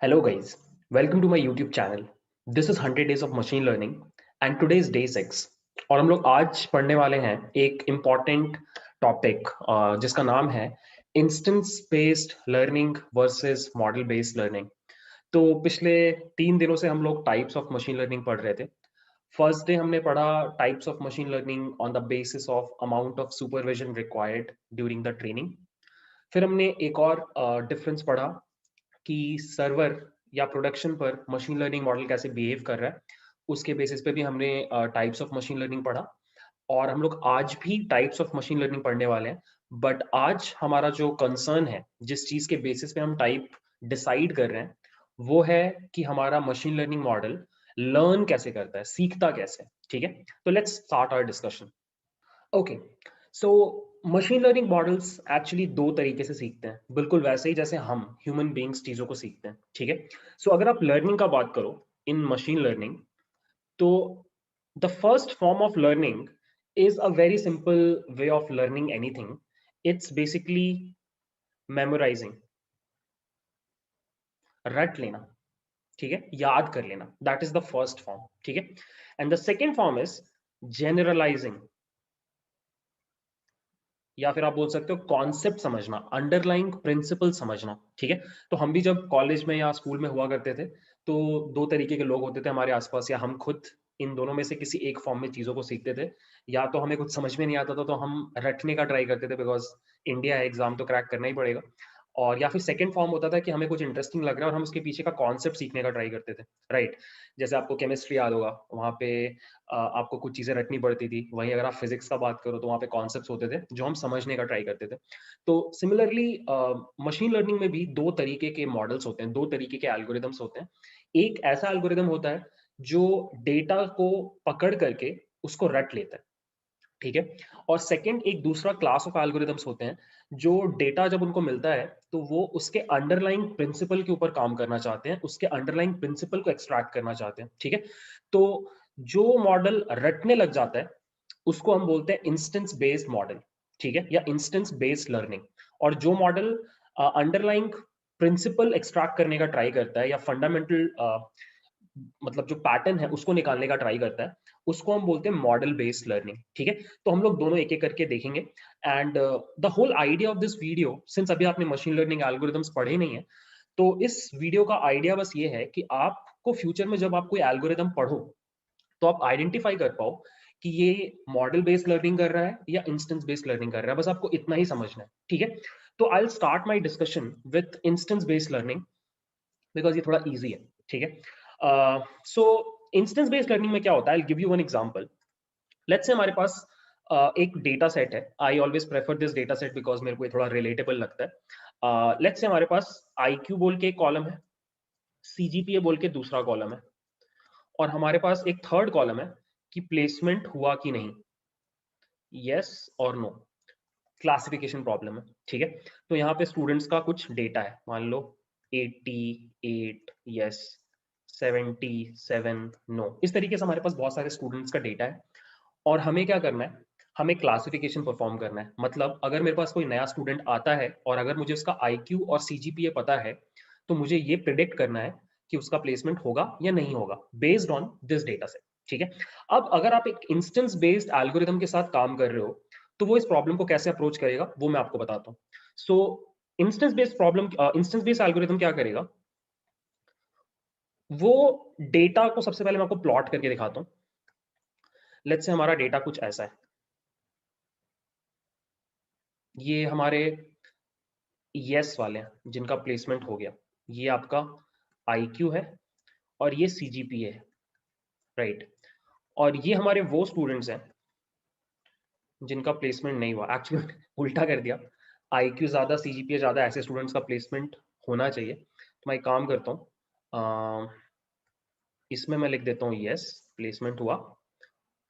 Hello guys, welcome to my YouTube channel. This is 100 days of machine learning and today is day 6 और हम लोग आज पढ़ने वाले हैं एक important टॉपिक जिसका नाम है instance based learning versus model based learning. तो पिछले 3 दिनों से हम लोग टाइप्स ऑफ मशीन लर्निंग पढ़ रहे थे। फर्स्ट डे हमने पढ़ा types of machine learning on the basis of amount of supervision required during the training. फिर हमने एक और डिफरेंस पढ़ा कि सर्वर या प्रोडक्शन पर मशीन लर्निंग मॉडल कैसे बिहेव कर रहा है, उसके बेसिस पे भी हमने टाइप्स ऑफ मशीन लर्निंग पढ़ा। और हम लोग आज भी टाइप्स ऑफ मशीन लर्निंग पढ़ने वाले हैं। बट आज हमारा जो कंसर्न है, जिस चीज के बेसिस पे हम टाइप डिसाइड कर रहे हैं, वो है कि हमारा मशीन लर्निंग मॉडल लर्न कैसे करता है, सीखता कैसे है। ठीक है, तो let's start our discussion. Okay, so machine learning models actually दो तरीके से सीखते हैं, बिल्कुल वैसे ही जैसे हम ह्यूमन बीइंग्स चीजों को सीखते हैं। ठीक है, सो अगर आप लर्निंग का बात करो इन मशीन लर्निंग, तो the first form of learning is a very simple way of learning anything. It's basically memorising, रट लेना। ठीक है, याद कर लेना, that is the first form. ठीक है, and the second form is generalising, या फिर आप बोल सकते हो कॉन्सेप्ट समझना, अंडरलाइंग प्रिंसिपल समझना। ठीक है, तो हम भी जब कॉलेज में या स्कूल में हुआ करते थे, तो दो तरीके के लोग होते थे हमारे आसपास, या हम खुद इन दोनों में से किसी एक फॉर्म में चीजों को सीखते थे। या तो हमें कुछ समझ में नहीं आता था तो हम रटने का ट्राई करते थे, बिकॉज इंडिया है, एग्जाम तो क्रैक करना ही पड़ेगा। और या फिर सेकंड फॉर्म होता था कि हमें कुछ इंटरेस्टिंग लग रहा है और हम उसके पीछे का कॉन्सेप्ट सीखने का ट्राई करते थे। राइट, जैसे आपको केमिस्ट्री याद होगा, वहाँ पे आपको कुछ चीजें रटनी पड़ती थी। वहीं अगर आप फिजिक्स का बात करो तो वहाँ पे कॉन्सेप्ट्स होते थे जो हम समझने का ट्राई करते थे। तो सिमिलरली मशीन लर्निंग में भी दो तरीके के मॉडल्स होते हैं, दो तरीके के एल्गोरिदम्स होते हैं। एक ऐसा एल्गोरिदम होता है जो डेटा को पकड़ करके उसको रट लेता है। ठीक है, और सेकंड एक दूसरा क्लास ऑफ एल्गोरिदम्स होते हैं जो डेटा जब उनको मिलता है तो वो उसके अंडरलाइंग प्रिंसिपल के ऊपर काम करना चाहते हैं, उसके अंडरलाइंग प्रिंसिपल को एक्सट्रैक्ट करना चाहते हैं। ठीक है, तो जो मॉडल रटने लग जाता है उसको हम बोलते हैं इंस्टेंस बेस्ड मॉडल। ठीक है, या इंस्टेंस बेस्ड लर्निंग। और जो मॉडल अंडरलाइंग प्रिंसिपल एक्सट्रैक्ट करने का ट्राई करता है, या फंडामेंटल मतलब जो पैटर्न है उसको निकालने का ट्राई करता है, उसको हम बोलते हैं मॉडल बेस्ड लर्निंग। ठीक है, तो हम लोग दोनों एक एक करके देखेंगे। And the whole idea of this video, since अभी आपने मशीन लर्निंग एल्गोरिदम्स पढ़े नहीं है, तो इस वीडियो का आइडिया बस ये है कि आपको फ्यूचर में जब आप कोई एल्गोरिदम पढ़ो तो आप आइडेंटिफाई कर पाओ कि ये मॉडल बेस्ड लर्निंग कर रहा है या इंस्टेंस बेस्ड लर्निंग कर रहा है। बस आपको इतना ही समझना है। ठीक है, तो I will start my discussion with instance based learning because ये थोड़ा इजी है। ठीक है, सो इंस्टेंस बेस्ड लर्निंग में क्या होता है, I give you one example. Let's say हमारे पास एक डेटा सेट है। I always prefer this data set because मेरे को ये थोड़ा रिलेटेबल लगता है। लेट्स से हमारे पास IQ बोल के एक कॉलम है, CGPA बोल के दूसरा कॉलम है, और हमारे पास एक थर्ड कॉलम है कि प्लेसमेंट हुआ कि नहीं, यस और नो, क्लासिफिकेशन प्रॉब्लम है। ठीक है, तो यहाँ पे स्टूडेंट्स का कुछ डेटा है, मान लो 88 यस, 77 नो। इस तरीके से हमारे पास बहुत सारे स्टूडेंट्स का डेटा है और हमें क्या करना है, हमें क्लासिफिकेशन परफॉर्म करना है। मतलब अगर मेरे पास कोई नया स्टूडेंट आता है और अगर मुझे उसका IQ और CGPA पता है, तो मुझे ये प्रिडिक्ट करना है कि उसका प्लेसमेंट होगा या नहीं होगा based on this data set. ठीक है, अब अगर आप एक इंस्टेंस बेस्ड एल्गोरिदम के साथ काम कर रहे हो तो वो इस प्रॉब्लम को कैसे अप्रोच करेगा वो मैं आपको बताता हूँ। सो इंस्टेंस बेस्ड एल्गोरिदम क्या करेगा, वो डेटा को सबसे पहले मैं आपको प्लॉट करके दिखाता हूँ। लेट्स से हमारा डेटा कुछ ऐसा है, ये हमारे यस वाले हैं जिनका प्लेसमेंट हो गया, ये आपका IQ है और ये CGPA है। राइट, और ये हमारे वो स्टूडेंट्स हैं जिनका प्लेसमेंट नहीं हुआ। एक्चुअली उल्टा कर दिया, IQ ज्यादा CGPA ज्यादा, ऐसे स्टूडेंट्स का प्लेसमेंट होना चाहिए। तो मैं एक काम करता हूँ, इसमें मैं लिख देता हूँ यस प्लेसमेंट हुआ,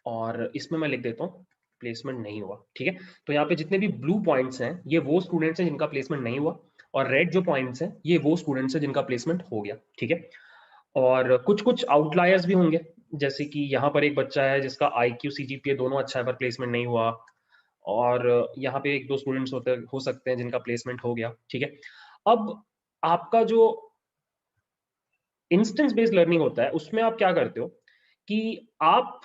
और इसमें मैं लिख देता हूँ प्लेसमेंट नहीं हुआ। ठीक है, तो यहाँ पे जितने भी ब्लू पॉइंट्स हैं ये वो स्टूडेंट्स हैं जिनका प्लेसमेंट नहीं हुआ, और रेड जो पॉइंट्स हैं ये वो स्टूडेंट्स हैं जिनका प्लेसमेंट हो गया। ठीक है, और कुछ कुछ आउटलायर्स भी होंगे, जैसे कि यहाँ पर एक बच्चा है जिसका IQ CGPA दोनों अच्छा है पर प्लेसमेंट नहीं हुआ, और यहाँ पे एक दो स्टूडेंट्स हो सकते हैं जिनका प्लेसमेंट हो गया। ठीक है, अब आपका जो इंस्टेंस बेस्ड लर्निंग होता है, उसमें आप क्या करते हो कि आप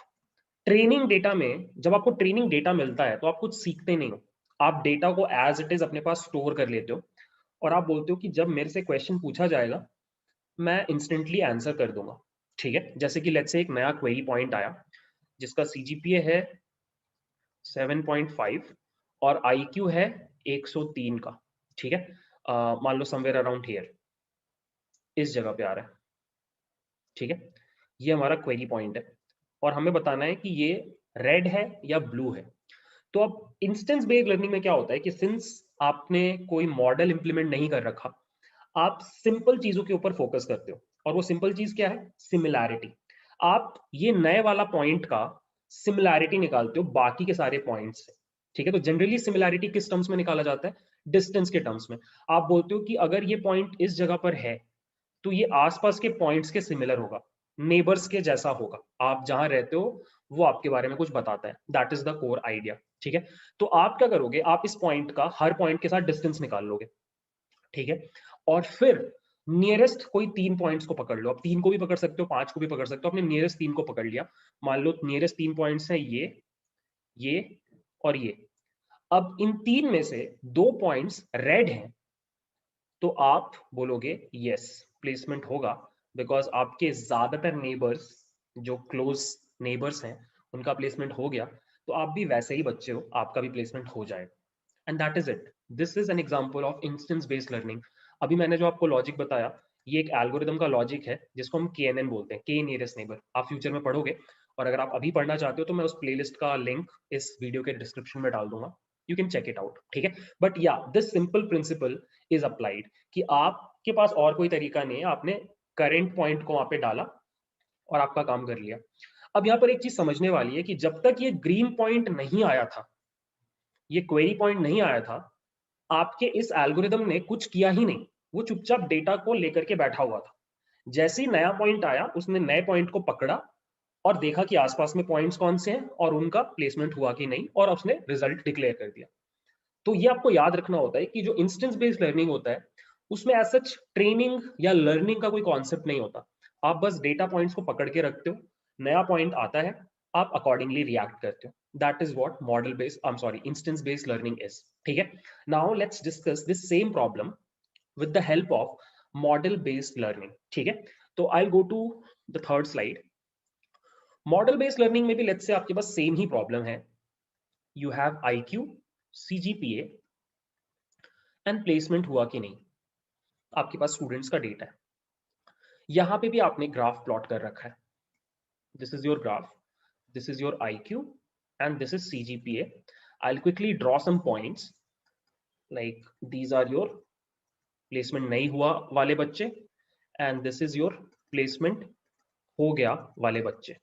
ट्रेनिंग डेटा में, जब आपको ट्रेनिंग डेटा मिलता है तो आप कुछ सीखते नहीं हो, आप डेटा को एज इट इज अपने पास स्टोर कर लेते हो और आप बोलते हो कि जब मेरे से क्वेश्चन पूछा जाएगा मैं इंस्टेंटली आंसर कर दूंगा। ठीक है, जैसे कि लेट्स से एक नया क्वेरी पॉइंट आया जिसका सीजीपीए है 7.5 और आईक्यू है 103 का। ठीक है, मान लो समवेयर अराउंड हियर, इस जगह पे आ रहा है। ठीक है, ये हमारा क्वेरी पॉइंट है और हमें बताना है कि ये रेड है या ब्लू है। तो अब इंस्टेंस बेस्ड लर्निंग में क्या होता है कि सिंस आपने कोई मॉडल इंप्लीमेंट नहीं कर रखा, आप सिंपल चीजों के ऊपर फोकस करते हो और वो सिंपल चीज क्या है, सिमिलैरिटी। आप ये नए वाला पॉइंट का सिमिलैरिटी निकालते हो बाकी के सारे पॉइंट्स से। ठीक है, तो जनरली सिमिलैरिटी किस टर्म्स में निकाला जाता है, डिस्टेंस के टर्म्स में। आप बोलते हो कि अगर ये पॉइंट इस जगह पर है तो ये आसपास के पॉइंट्स के सिमिलर होगा, नेबर्स के जैसा होगा, आप जहां रहते हो वो आपके बारे में कुछ बताता है। That is the core idea. ठीक है, तो आप क्या करोगे, आप इस पॉइंट का हर पॉइंट के साथ डिस्टेंस निकाल लोगे। ठीक है, और फिर नियरेस्ट कोई 3 पॉइंट्स को पकड़ लो, आप 3 को भी पकड़ सकते हो, 5 को भी पकड़ सकते हो, अपने नियरेस्ट 3 को पकड़ लिया। मान लो नियरेस्ट 3 पॉइंट्स हैं ये और ये। अब इन 3 में से 2 पॉइंट्स रेड हैं, तो आप बोलोगे यस प्लेसमेंट होगा, बिकॉज आपके ज्यादातर नेबर्स जो क्लोज नेबर्स हैं उनका प्लेसमेंट हो गया, तो आप भी वैसे ही बच्चे हो, आपका भी प्लेसमेंट हो जाएगा। And that is it, this is an example of instance based learning. अभी मैंने जो आपको लॉजिक बताया, ये एक एल्गोरिदम का लॉजिक है जिसको हम KNN बोलते हैं, के नियरेस्ट नेबर। आप फ्यूचर में पढ़ोगे, और अगर आप अभी पढ़ना चाहते हो तो मैं उस प्लेलिस्ट का लिंक इस वीडियो के डिस्क्रिप्शन में डाल दूंगा, you can check it out. ठीक है, बट या this simple principle is applied कि आपके पास और कोई तरीका नहीं है, आपने करेंट पॉइंट को वहां पे डाला और आपका काम कर लिया। अब यहाँ पर एक चीज समझने वाली है कि जब तक ये ग्रीन पॉइंट नहीं आया था, ये क्वेरी पॉइंट नहीं आया था, आपके इस एल्गोरिदम ने कुछ किया ही नहीं, वो चुपचाप डेटा को लेकर के बैठा हुआ था। जैसे ही नया पॉइंट आया, उसने नए पॉइंट को पकड़ा और देखा कि आसपास में पॉइंट्स कौन से हैं और उनका प्लेसमेंट हुआ कि नहीं, और उसने रिजल्ट डिक्लेयर कर दिया। तो ये आपको याद रखना होता है कि जो इंस्टेंस बेस्ड लर्निंग होता है उसमें एज सच ट्रेनिंग या लर्निंग का कोई कॉन्सेप्ट नहीं होता। आप बस डेटा पॉइंट्स को पकड़ के रखते हो, नया पॉइंट आता है, आप अकॉर्डिंगली रिएक्ट करते हो। That is what model based, I am sorry, instance based learning is. ठीक है, now let's discuss this same problem with the help of model based learning. ठीक है, तो I go to the third slide. Model based learning में भी let's say आपके पास same ही प्रॉब्लम है। You have IQ, CGPA and placement हुआ कि नहीं, आपके पास स्टूडेंट्स का डेटा है। यहां पे भी आपने ग्राफ प्लॉट कर रखा है, this is your graph, this is your IQ and this is CGPA। I'll quickly draw some points, like these are your placement नहीं हुआ वाले बच्चे and this is your placement हो गया वाले बच्चे।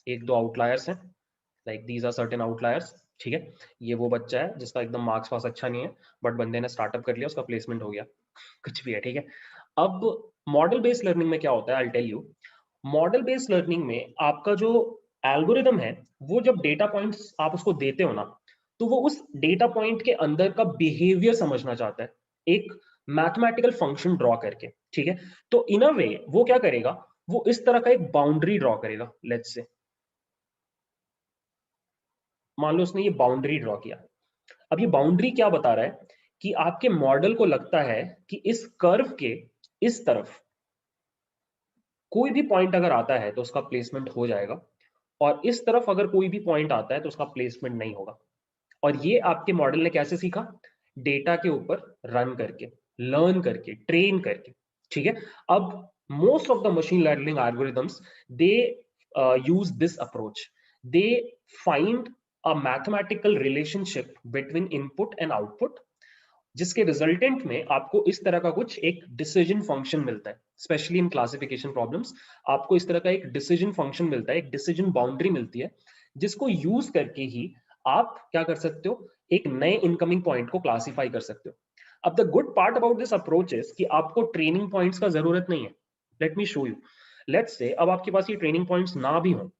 एक दो आउटलायर्स हैं, like these are certain outliers. ठीक है, ये वो बच्चा है जिसका एकदम मार्क्स पास अच्छा नहीं है, बट बंदे ने स्टार्टअप कर लिया, उसका प्लेसमेंट हो गया, कुछ भी है। ठीक है, अब मॉडल बेस्ड लर्निंग में क्या होता है, I tell you. Model based learning में आपका जो एल्गोरिदम है, वो जब डेटा पॉइंट्स आप उसको देते हो ना, तो वो उस डेटा पॉइंट के अंदर का बिहेवियर समझना चाहता है, एक मैथमेटिकल फंक्शन ड्रॉ करके। ठीक है, तो इन अ वे वो क्या करेगा, वो इस तरह का एक बाउंड्री ड्रॉ करेगा। लेट्स से मान लो उसने ये बाउंड्री ड्रॉ किया। अब ये बाउंड्री क्या बता रहा है कि आपके मॉडल को लगता है कि इस कर्व के इस तरफ कोई भी पॉइंट अगर आता है तो उसका प्लेसमेंट हो जाएगा, और इस तरफ अगर कोई भी पॉइंट आता है तो उसका प्लेसमेंट नहीं होगा। और ये आपके मॉडल ने कैसे सीखा, डेटा के ऊपर रन करके, लर्न करके, ट्रेन करके। ठीक है, अब most of the machine learning algorithms they use this approach, they find a mathematical relationship between input and output, जिसके रिजल्टेंट में आपको इस तरह का कुछ एक डिसीजन फंक्शन मिलता है। स्पेशली इन क्लासिफिकेशन प्रॉब्लम्स आपको इस तरह का एक डिसीजन फंक्शन मिलता है, एक डिसीजन बाउंड्री मिलती है, जिसको यूज करके ही आप क्या कर सकते हो, एक नए इनकमिंग पॉइंट को क्लासिफाई कर सकते हो। अब the good part about this approach is कि आपको ट्रेनिंग पॉइंट्स का जरूरत नहीं है। Let me show you. Let's say अब आपके पास ये ट्रेनिंग पॉइंट्स ना भी हो,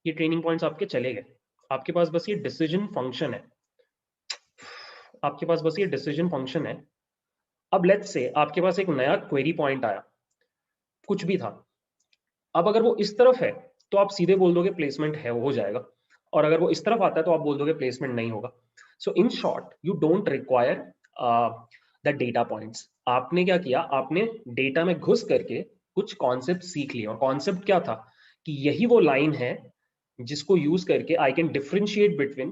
ये ट्रेनिंग पॉइंट्स आपके चले गए, आपके पास बस ये डिसीजन फंक्शन है, आपके पास बस ये डिसीजन फंक्शन है। अब लेट्स से आपके पास एक नया क्वेरी पॉइंट आया कुछ भी था। अब अगर वो इस तरफ है तो आप सीधे बोल दोगे प्लेसमेंट है, वो हो जाएगा, और अगर वो इस तरफ आता है तो आप बोल दोगे प्लेसमेंट नहीं होगा। So in short you don't require the data points. आपने क्या किया, आपने डेटा में घुस करके कुछ कॉन्सेप्ट सीख लिए, और कॉन्सेप्ट क्या था कि यही वो लाइन है जिसको यूज करके I can differentiate between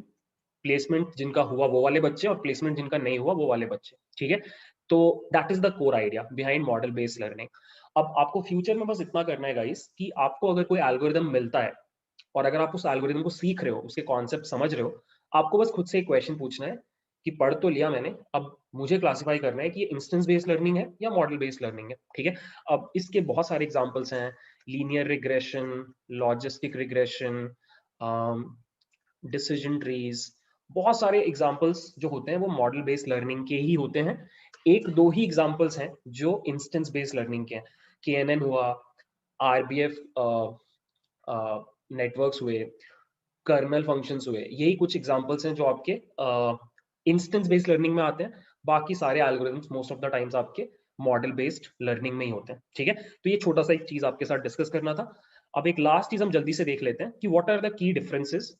placement जिनका हुआ वो वाले बच्चे और प्लेसमेंट जिनका नहीं हुआ वो वाले बच्चे। ठीक है, तो that is the core idea behind model based learning. अब आपको फ्यूचर में बस इतना करना है गाइस कि आपको अगर कोई एल्गोरिदम मिलता है और अगर आप उस एल्गोरिदम को सीख रहे हो, उसके कॉन्सेप्ट समझ रहे हो, आपको बस खुद से एक क्वेश्चन पूछना है कि पढ़ तो लिया मैंने, अब मुझे क्लासिफाई करना है कि ये इंस्टेंस बेस्ड लर्निंग है या मॉडल बेस्ड लर्निंग है। ठीक है, अब इसके बहुत सारे एग्जांपल्स हैं, linear regression, logistic regression, decision trees, बहुत सारे एग्जांपल्स जो होते हैं वो मॉडल बेस्ड लर्निंग के ही होते हैं। एक दो ही एग्जांपल्स हैं जो इंस्टेंस बेस्ड लर्निंग के हैं, KNN हुआ, RBF नेटवर्क्स हुए, कर्नल फंक्शंस हुए, यही कुछ एग्जांपल्स हैं जो आपके इंस्टेंस बेस्ड लर्निंग में आते हैं। बाकी सारे algorithms most of the times आपके मॉडल बेस्ड लर्निंग में ही होते हैं। ठीक है, तो ये छोटा सा एक चीज आपके साथ डिस्कस करना था। अब एक लास्ट चीज हम जल्दी से देख लेते हैं कि what are the key differences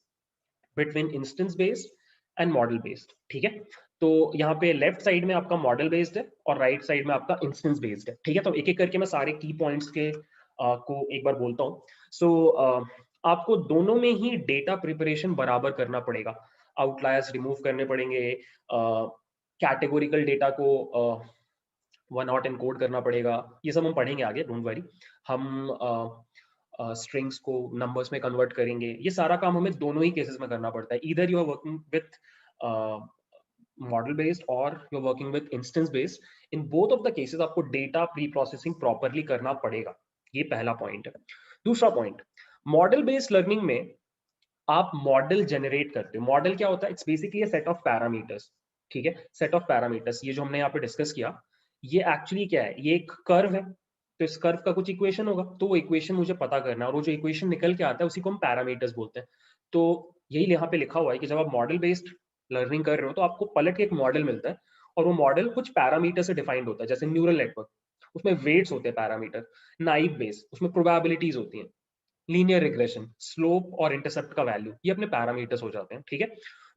between instance based and model based. ठीक है, तो यहाँ पे लेफ्ट साइड में आपका मॉडल बेस्ड है और राइट साइड में आपका इंस्टेंस बेस्ड है। ठीक है, तो एक एक करके मैं सारे की पॉइंट्स के को एक बार बोलता हूँ। सो आपको दोनों में ही डेटा प्रिपरेशन बराबर करना पड़ेगा, आउटलायर्स रिमूव करने पड़ेंगे, कैटेगोरिकल डेटा को वन हॉट एनकोड करना पड़ेगा, ये सब हम पढ़ेंगे आगे, डोंट वरी। हम स्ट्रिंग्स को नंबर्स में कन्वर्ट करेंगे, ये सारा काम हमें दोनों ही केसेस में करना पड़ता है। Either you are working with model based और you are working with instance based, in both of the cases आपको डेटा प्री प्रोसेसिंग प्रॉपरली करना पड़ेगा। ये पहला पॉइंट है। दूसरा पॉइंट, मॉडल बेस्ड लर्निंग में आप मॉडल जनरेट करते हो। मॉडल क्या होता है? It's basically set of parameters. ठीक है, सेट ऑफ पैरामीटर्स, ये जो हमने यहाँ पे डिस्कस किया, ये एक्चुअली क्या है, ये एक कर्व है, तो इस कर्व का कुछ इक्वेशन होगा, तो वो इक्वेशन मुझे पता करना है, और वो जो इक्वेशन निकल के आता है उसी को हम पैरामीटर्स बोलते हैं। तो यही यहाँ पे लिखा हुआ है कि जब आप मॉडल बेस्ड लर्निंग कर रहे हो तो आपको पलट के एक मॉडल मिलता है, और वो मॉडल कुछ पैरामीटर से डिफाइंड होता है, जैसे न्यूरल नेटवर्क, उसमें वेट्स होते हैं पैरामीटर, नाइव बेस उसमें प्रोबेबिलिटीज होती हैं, लीनियर रिग्रेशन स्लोप और इंटरसेप्ट का वैल्यू, ये अपने पैरामीटर्स हो जाते हैं। ठीक है,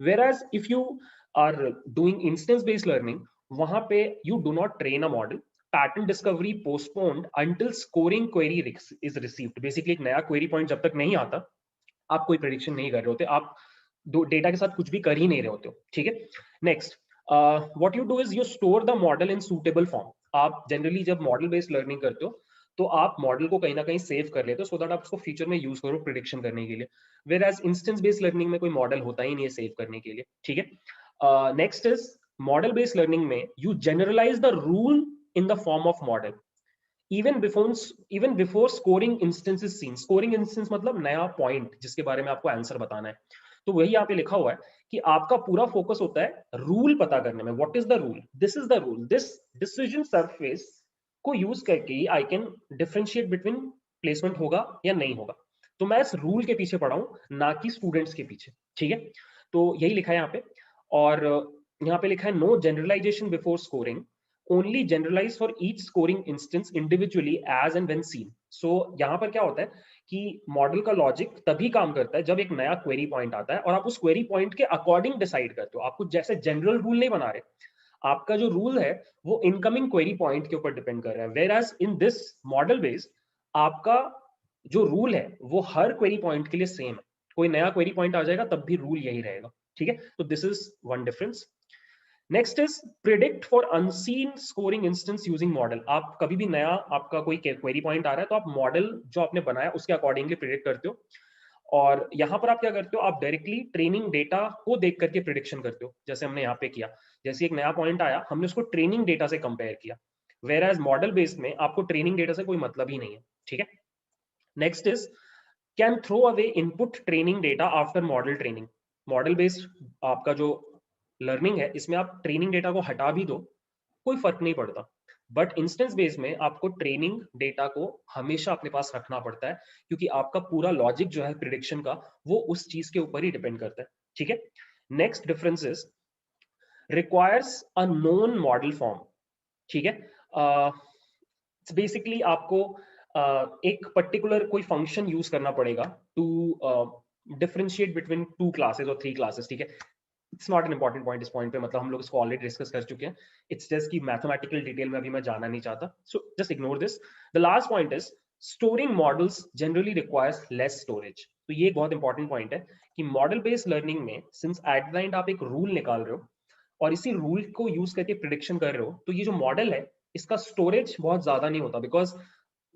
whereas if you are doing instance based learning, वहां पे you do not train a model, pattern discovery postponed until scoring query is received. Basically एक नया क्वेरी पॉइंट जब तक नहीं आता, आप कोई प्रेडिक्शन नहीं कर रहे होते, आप दो डेटा के साथ कुछ भी कर ही नहीं रहे होते हो। ठीक है, next what you do is you store the model in suitable form. आप जनरली जब मॉडल बेस्ड लर्निंग करते हो तो आप मॉडल को कहीं ना कहीं सेव कर लेते हो, सो दैट आप उसको फ्यूचर में यूज करो प्रिडिक्शन करने के लिए। Whereas instance based learning में कोई मॉडल होता ही नहीं है सेव करने के लिए। ठीक है, next is model based learning में you generalise the rule in the form of model even before scoring instance is seen. Scoring instance मतलब नया पॉइंट जिसके बारे में आपको आंसर बताना है, तो वही यहाँ पे लिखा हुआ है कि आपका पूरा फोकस होता है रूल पता करने में। What is the rule, this is the rule, this decision surface को यूज करके I can differentiate between placement होगा या नहीं होगा। तो मैं इस रूल के पीछे पड़ा हूं, ना कि स्टूडेंट्स के पीछे। ठीक है, तो यही लिखा है यहाँ पे, और यहाँ पे लिखा है no generalisation before scoring, only generalize for each scoring instance individually as and when seen। so यहाँ पर क्या होता है कि मॉडल का लॉजिक तभी काम करता है जब एक नया क्वेरी पॉइंट आता है और आप उस क्वेरी पॉइंट के अकॉर्डिंग डिसाइड करते हो। आप कुछ जैसे जनरल रूल नहीं बना रहे, आपका जो रूल है वो इनकमिंग क्वेरी पॉइंट के ऊपर डिपेंड कर रहा है। Whereas in this model based आपका जो रूल है वो हर क्वेरी पॉइंट के लिए सेम है, कोई नया क्वेरी पॉइंट आ जाएगा तब भी रूल यही रहेगा। ठीक है, तो this is one difference. Next is predict for unseen scoring instance using model. आप कभी भी नया आपका कोई क्वेरी पॉइंट आ रहा है तो आप मॉडल जो आपने बनाया उसके अकॉर्डिंगली प्रिडिक्ट करते हो, और यहां पर आप क्या करते हो, आप डायरेक्टली ट्रेनिंग डेटा को देख करके प्रिडिक्शन करते हो, जैसे हमने यहाँ पे किया। जैसे एक नया पॉइंट आया, हमने उसको ट्रेनिंग डेटा से कंपेयर किया, वेयर एज मॉडल बेस्ड में आपको ट्रेनिंग डेटा से कोई मतलब ही नहीं है। ठीक है, next is can throw away input training data after model training. Model based आपका जो लर्निंग है इसमें आप ट्रेनिंग डेटा को हटा भी दो, कोई फर्क नहीं पड़ता, बट इंस्टेंस बेस में आपको ट्रेनिंग डेटा को हमेशा अपने पास रखना पड़ता है, क्योंकि आपका पूरा लॉजिक जो है प्रिडिक्शन का वो उस चीज के ऊपर ही डिपेंड करता है। ठीक है, next difference is requires a known model form. ठीक है, बेसिकली आपको एक पर्टिकुलर कोई फंक्शन यूज करना पड़ेगा टू डिफरेंशिएट बिटवीन 2 क्लासेस और 3 क्लासेस, ठीक है। It's not an important point इस पॉइंट पे, मतलब हम लोग इसको ऑलरेडी डिस्कस कर चुके हैं। इट्स जस्ट कि मैथमेटिकल डिटेल में अभी मैं जाना नहीं चाहता, so just ignore this. The last point is storing models generally requires less storage. तो ये एक बहुत इंपॉर्टेंट पॉइंट है कि मॉडल बेस्ड लर्निंग में सिंस एट द एंड आप एक रूल निकाल रहे हो और इसी रूल को यूज करके प्रिडिक्शन कर रहे हो, तो ये जो मॉडल है इसका स्टोरेज बहुत ज्यादा नहीं होता, बिकॉज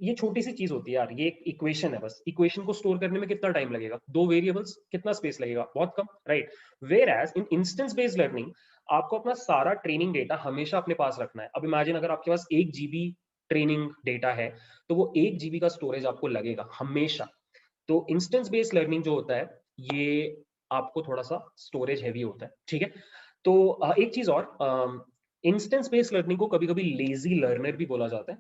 ये छोटी सी चीज होती है यार, ये एक इक्वेशन है, बस इक्वेशन को स्टोर करने में कितना टाइम लगेगा, 2 वेरिएबल्स, कितना स्पेस लगेगा, बहुत कम, right. Whereas in instance based learning आपको अपना सारा ट्रेनिंग डेटा हमेशा अपने पास रखना है। अब इमेजिन अगर आपके पास 1 जीबी ट्रेनिंग डेटा है, तो वो 1 जीबी का स्टोरेज आपको लगेगा हमेशा। तो इंस्टेंस बेस्ड लर्निंग जो होता है ये आपको थोड़ा सा स्टोरेज हैवी होता है, ठीक है। तो एक चीज और, इंस्टेंस बेस्ड लर्निंग को कभी कभी लेजी लर्नर भी बोला जाता है,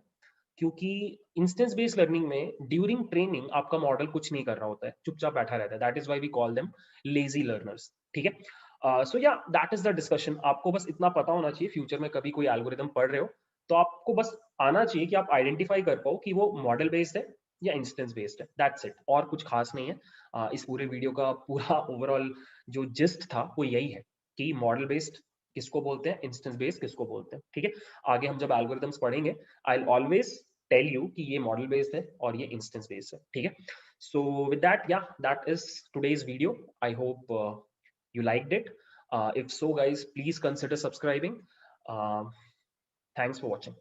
क्योंकि इंस्टेंस बेस्ड लर्निंग में ड्यूरिंग ट्रेनिंग आपका मॉडल कुछ नहीं कर रहा होता है, चुपचाप बैठा रहता है। That is why we call them lazy learners, ठीक है। सो या दैट इज द डिस्कशन। आपको बस इतना पता होना चाहिए, फ्यूचर में कभी कोई एल्गोरिदम पढ़ रहे हो तो आपको बस आना चाहिए कि आप आइडेंटिफाई कर पाओ कि वो मॉडल बेस्ड है या इंस्टेंस बेस्ड है, दैट्स इट, और कुछ खास नहीं है। इस पूरे वीडियो का पूरा ओवरऑल जो जिस्ट था वो यही है कि मॉडल बेस्ड किसको बोलते हैं, इंस्टेंस बेस्ड किसको बोलते हैं, ठीक है। आगे हम जब एल्गोरिदम्स पढ़ेंगे I will always tell you कि ये मॉडल बेस्ड है और ये इंस्टेंस बेस्ड है, ठीक है। सो विद दैट, या that is today's video. I hope you liked it. If so, guys, please consider subscribing. Thanks for watching.